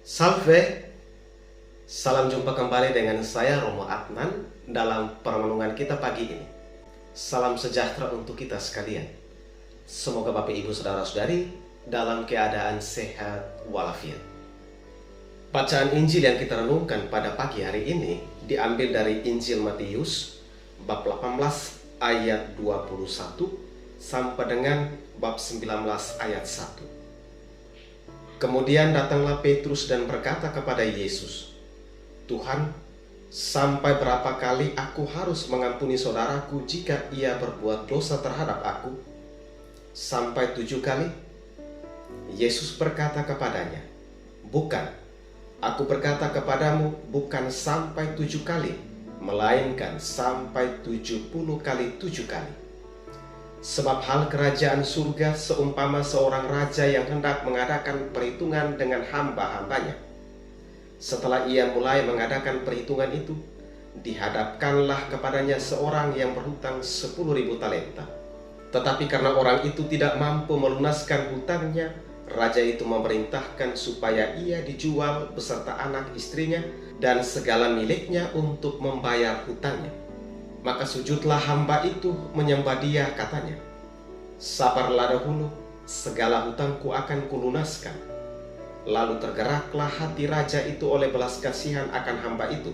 Salve, salam jumpa kembali dengan saya Romo Adnan dalam permenungan kita pagi ini. Salam sejahtera untuk kita sekalian. Semoga Bapak Ibu Saudara-saudari dalam keadaan sehat walafiat. Bacaan Injil yang kita renungkan pada pagi hari ini diambil dari Injil Matius bab 18 ayat 21 sampai dengan bab 19 ayat 1. Kemudian datanglah Petrus dan berkata kepada Yesus, "Tuhan, sampai berapa kali aku harus mengampuni saudaraku jika ia berbuat dosa terhadap aku? Sampai 7 kali?" Yesus berkata kepadanya, "Bukan, aku berkata kepadamu, bukan sampai 7 kali, melainkan sampai 70 kali 7 kali. Sebab hal kerajaan surga seumpama seorang raja yang hendak mengadakan perhitungan dengan hamba-hambanya. Setelah ia mulai mengadakan perhitungan itu, dihadapkanlah kepadanya seorang yang berhutang 10.000 talenta. Tetapi karena orang itu tidak mampu melunaskan hutangnya, raja itu memerintahkan supaya ia dijual beserta anak istrinya dan segala miliknya untuk membayar hutangnya. Maka sujudlah hamba itu menyembah dia, katanya, 'Sabarlah dahulu, segala hutangku akan kulunaskan.' Lalu tergeraklah hati raja itu oleh belas kasihan akan hamba itu,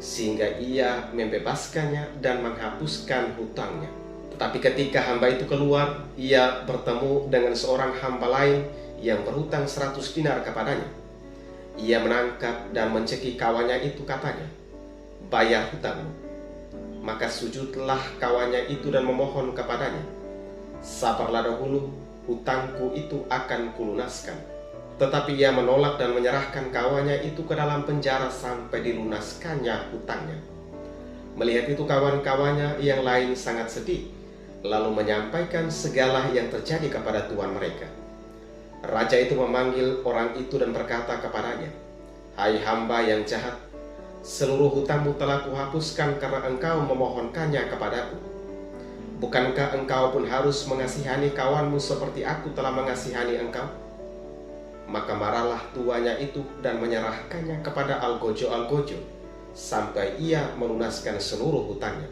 sehingga ia membebaskannya dan menghapuskan hutangnya. Tetapi ketika hamba itu keluar, ia bertemu dengan seorang hamba lain yang berhutang 100 dinar kepadanya. Ia menangkap dan mencekik kawannya itu, katanya, 'Bayar hutangmu.' Maka sujudlah kawannya itu dan memohon kepadanya, 'Sabarlah dahulu, hutangku itu akan kulunaskan.' Tetapi ia menolak dan menyerahkan kawannya itu ke dalam penjara sampai dilunaskannya hutangnya. Melihat itu kawan-kawannya yang lain sangat sedih, lalu menyampaikan segala yang terjadi kepada tuan mereka. Raja itu memanggil orang itu dan berkata kepadanya, 'Hai hamba yang jahat, seluruh hutangmu telah kuhapuskan karena engkau memohonkannya kepadaku. Bukankah engkau pun harus mengasihani kawanmu seperti aku telah mengasihani engkau?' Maka marahlah tuannya itu dan menyerahkannya kepada algojo-algojo sampai ia melunaskan seluruh hutangnya.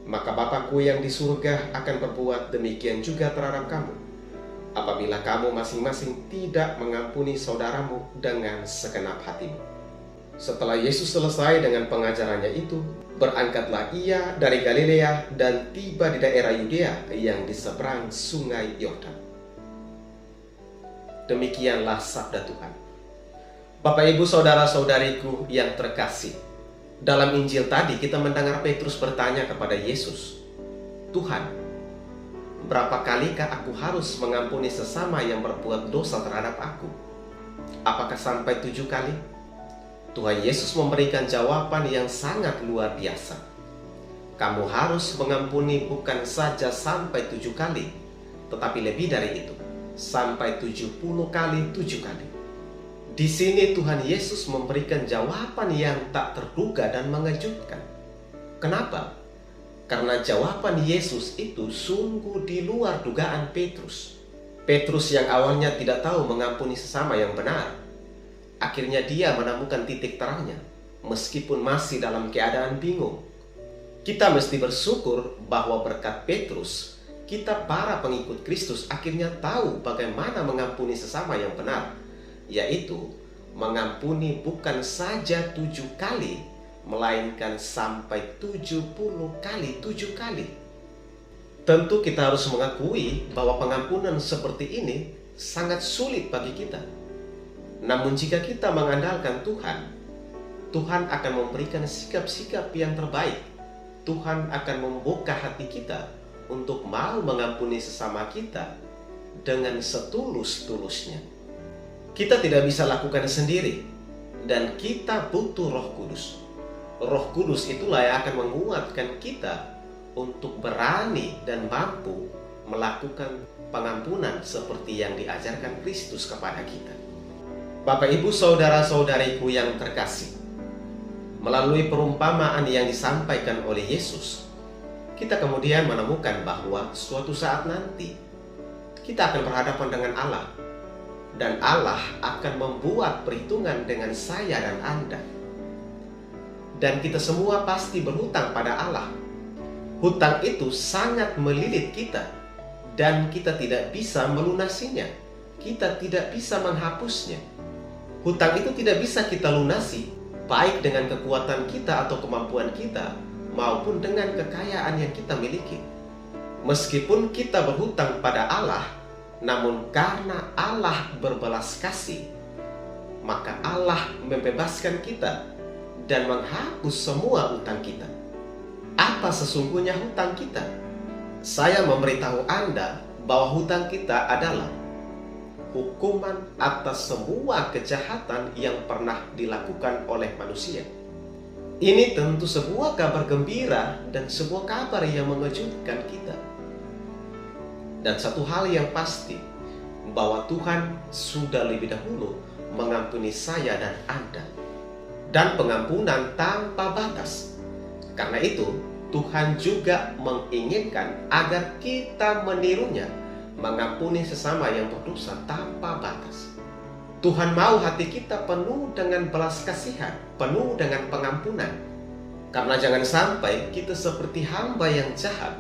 Maka Bapakku yang di surga akan berbuat demikian juga terhadap kamu, apabila kamu masing-masing tidak mengampuni saudaramu dengan segenap hatimu." Setelah Yesus selesai dengan pengajarannya itu, berangkatlah ia dari Galilea dan tiba di daerah Yudea yang di seberang sungai Yordan. Demikianlah sabda Tuhan. Bapak Ibu Saudara-saudariku yang terkasih, dalam Injil tadi kita mendengar Petrus bertanya kepada Yesus, "Tuhan, berapa kalikah aku harus mengampuni sesama yang berbuat dosa terhadap aku? Apakah sampai 7 kali?" Tuhan Yesus memberikan jawaban yang sangat luar biasa. Kamu harus mengampuni bukan saja sampai 7 kali, tetapi lebih dari itu, sampai 70 kali 7 kali. Di sini Tuhan Yesus memberikan jawaban yang tak terduga dan mengejutkan. Kenapa? Karena jawaban Yesus itu sungguh di luar dugaan Petrus. Petrus yang awalnya tidak tahu mengampuni sesama yang benar, akhirnya dia menemukan titik terangnya, meskipun masih dalam keadaan bingung. Kita mesti bersyukur bahwa berkat Petrus, kita para pengikut Kristus akhirnya tahu bagaimana mengampuni sesama yang benar, yaitu mengampuni bukan saja 7 kali, melainkan sampai 70 kali 7 kali. Tentu kita harus mengakui bahwa pengampunan seperti ini sangat sulit bagi kita. Namun jika kita mengandalkan Tuhan, Tuhan akan memberikan sikap-sikap yang terbaik. Tuhan akan membuka hati kita untuk mau mengampuni sesama kita dengan setulus-tulusnya. Kita tidak bisa lakukan sendiri, dan kita butuh Roh Kudus. Roh Kudus itulah yang akan menguatkan kita untuk berani dan mampu melakukan pengampunan seperti yang diajarkan Kristus kepada kita. Bapak Ibu Saudara-saudariku yang terkasih, melalui perumpamaan yang disampaikan oleh Yesus, kita kemudian menemukan bahwa suatu saat nanti kita akan berhadapan dengan Allah. dan Allah akan membuat perhitungan dengan saya dan Anda. Dan kita semua pasti berhutang pada Allah. Hutang itu sangat melilit kita, dan kita tidak bisa melunasinya. Kita tidak bisa menghapusnya. Hutang itu tidak bisa kita lunasi, baik dengan kekuatan kita atau kemampuan kita, maupun dengan kekayaan yang kita miliki. Meskipun kita berhutang pada Allah, namun karena Allah berbelas kasih, maka Allah membebaskan kita dan menghapus semua hutang kita. Apa sesungguhnya hutang kita? Saya memberitahu Anda bahwa hutang kita adalah hukuman atas semua kejahatan yang pernah dilakukan oleh manusia. Ini tentu sebuah kabar gembira dan sebuah kabar yang mengejutkan kita. Dan satu hal yang pasti, bahwa Tuhan sudah lebih dahulu mengampuni saya dan Anda. Dan pengampunan tanpa batas. Karena itu, Tuhan juga menginginkan agar kita menirunya, mengampuni sesama yang berdosa tanpa batas. Tuhan mau hati kita penuh dengan belas kasihan, penuh dengan pengampunan. Karena jangan sampai kita seperti hamba yang jahat,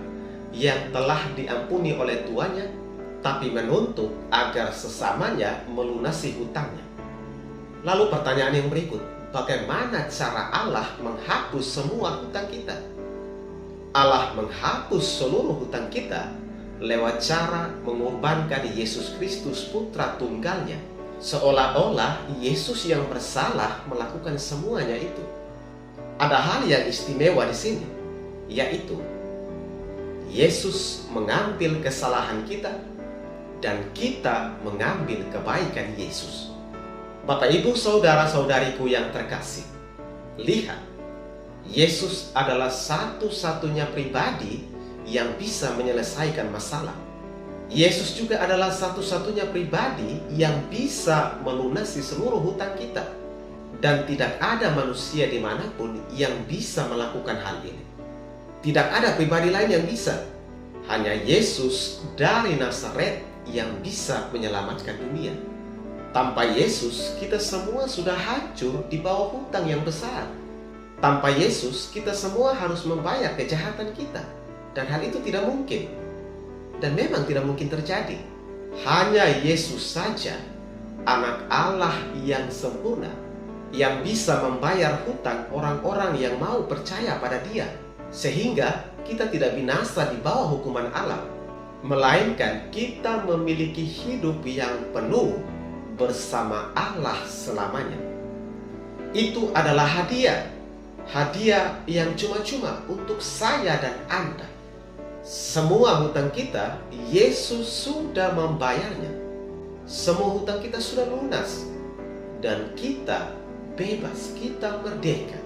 yang telah diampuni oleh tuannya, tapi menuntut agar sesamanya melunasi hutangnya. Lalu pertanyaan yang berikut, bagaimana cara Allah menghapus semua hutang kita? Allah menghapus seluruh hutang kita lewat cara mengorbankan Yesus Kristus Putra Tunggalnya. Seolah-olah Yesus yang bersalah melakukan semuanya itu. Ada hal yang istimewa di sini, yaitu Yesus mengambil kesalahan kita dan kita mengambil kebaikan Yesus. Bapak, Ibu, saudara-saudariku yang terkasih, lihat, Yesus adalah satu-satunya pribadi yang bisa menyelesaikan masalah. Yesus juga adalah satu-satunya pribadi yang bisa melunasi seluruh hutang kita. Dan tidak ada manusia dimanapun yang bisa melakukan hal ini. Tidak ada pribadi lain yang bisa. Hanya Yesus dari Nazaret yang bisa menyelamatkan dunia. Tanpa Yesus, kita semua sudah hancur di bawah hutang yang besar. Tanpa Yesus, kita semua harus membayar kejahatan kita. Dan hal itu tidak mungkin. Dan memang tidak mungkin terjadi. Hanya Yesus saja, Anak Allah yang sempurna, yang bisa membayar hutang orang-orang yang mau percaya pada Dia. Sehingga kita tidak binasa di bawah hukuman Allah, melainkan kita memiliki hidup yang penuh bersama Allah selamanya. Itu adalah hadiah yang cuma-cuma untuk saya dan Anda. Semua hutang kita, Yesus sudah membayarnya. Semua hutang kita sudah lunas, dan kita bebas, kita merdeka.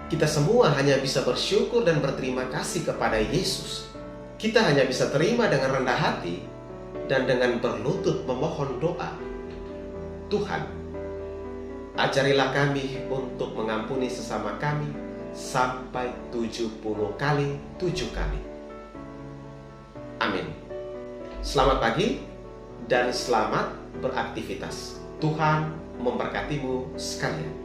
Kita semua hanya bisa bersyukur dan berterima kasih kepada Yesus. Kita hanya bisa terima dengan rendah hati dan dengan berlutut memohon doa. Tuhan, ajarilah kami untuk mengampuni sesama kami sampai 70 kali 7 kali. Amin. Selamat pagi dan selamat beraktivitas. Tuhan memberkatimu sekalian.